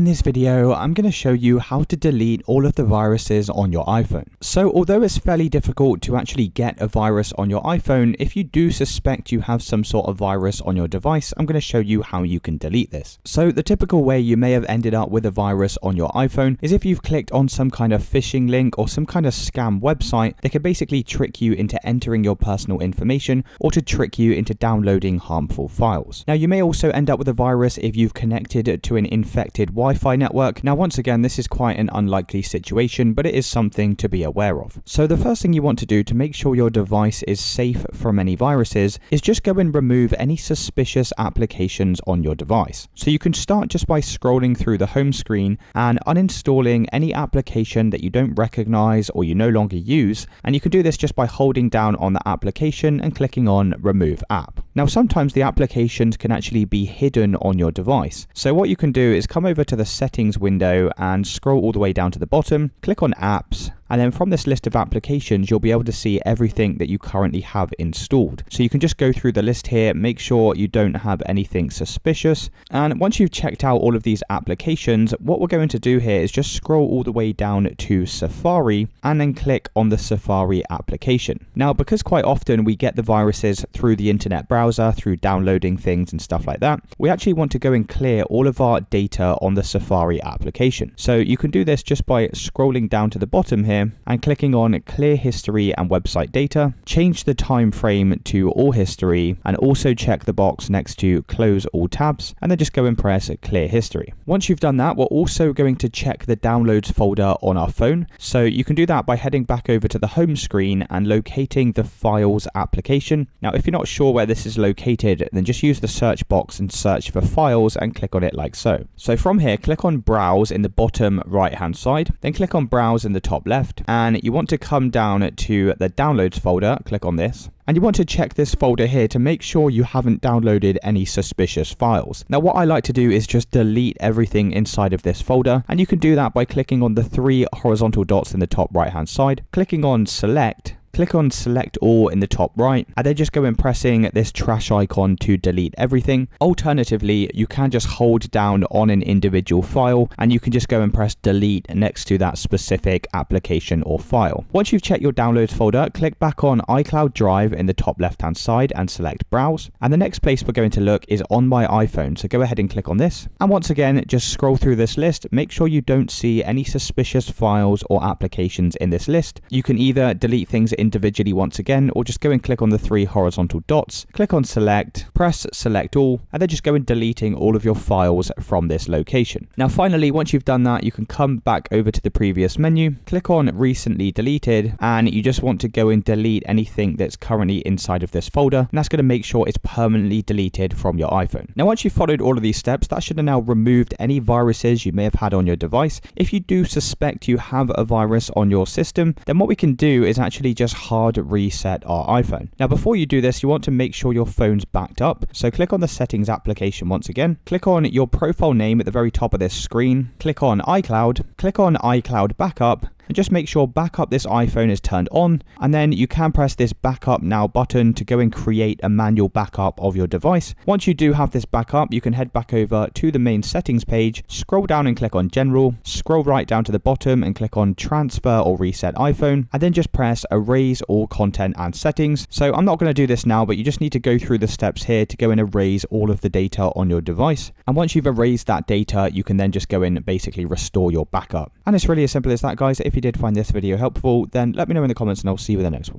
this video, I'm going to show you how to delete all of the viruses on your iPhone. So although it's fairly difficult to actually get a virus on your iPhone, if you do suspect you have some sort of virus on your device, I'm going to show you how you can delete this. So the typical way you may have ended up with a virus on your iPhone is if you've clicked on some kind of phishing link or some kind of scam website that could basically trick you into entering your personal information or to trick you into downloading harmful files. Now you may also end up with a virus if you've connected to an infected Wi-Fi network. Now once again, this is quite an unlikely situation, but it is something to be aware of. So the first thing you want to do to make sure your device is safe from any viruses is just go and remove any suspicious applications on your device. So you can start just by scrolling through the home screen and uninstalling any application that you don't recognize or you no longer use, and you can do this just by holding down on the application and clicking on Remove App. Now sometimes the applications can actually be hidden on your device. So what you can do is come over to the settings window and scroll all the way down to the bottom, click on apps, and then from this list of applications, you'll be able to see everything that you currently have installed. So you can just go through the list here, make sure you don't have anything suspicious. And once you've checked out all of these applications, what we're going to do here is just scroll all the way down to Safari and then click on the Safari application. Now, because quite often we get the viruses through the internet browser, through downloading things and stuff like that, we actually want to go and clear all of our data on the Safari application. So you can do this just by scrolling down to the bottom here and clicking on Clear History and Website Data, change the time frame to All History, and also check the box next to Close All Tabs, and then just go and press Clear History. Once you've done that, we're also going to check the Downloads folder on our phone. So you can do that by heading back over to the home screen and locating the Files application. Now, if you're not sure where this is located, then just use the search box and search for Files and click on it like so. So from here, click on Browse in the bottom right hand side, then click on Browse in the top left, and you want to come down to the Downloads folder, click on this. And you want to check this folder here to make sure you haven't downloaded any suspicious files. Now what I like to do is just delete everything inside of this folder, and you can do that by clicking on the three horizontal dots in the top right hand side, clicking on Select, click on Select All in the top right, and then just go and pressing this trash icon to delete everything. Alternatively, you can just hold down on an individual file and you can just go and press delete next to that specific application or file. Once you've checked your downloads folder, click back on iCloud Drive in the top left hand side and select Browse. And the next place we're going to look is on my iPhone. So go ahead and click on this. And once again, just scroll through this list. Make sure you don't see any suspicious files or applications in this list. You can either delete things individually once again, or just go and click on the three horizontal dots, click on Select, press Select All, and then just go and deleting all of your files from this location. Now finally, once you've done that, you can come back over to the previous menu, click on Recently Deleted, and you just want to go and delete anything that's currently inside of this folder, and that's going to make sure it's permanently deleted from your iPhone. Now once you've followed all of these steps, that should have now removed any viruses you may have had on your device. If you do suspect you have a virus on your system, then what we can do is actually just hard reset our iPhone. Now before you do this, you want to make sure your phone's backed up. So click on the settings application once again, click on your profile name at the very top of this screen, click on iCloud, click on iCloud Backup, and just make sure backup this iPhone is turned on, and then you can press this backup now button to go and create a manual backup of your device. Once you do have this backup, you can head back over to the main settings page, scroll down and click on General, scroll right down to the bottom and click on Transfer or Reset iPhone, and then just press Erase all content and settings. So I'm not going to do this now, but you just need to go through the steps here to go and erase all of the data on your device. And once you've erased that data, you can then just go in and basically restore your backup. And it's really as simple as that, guys. If you did find this video helpful, then let me know in the comments and I'll see you in the next one.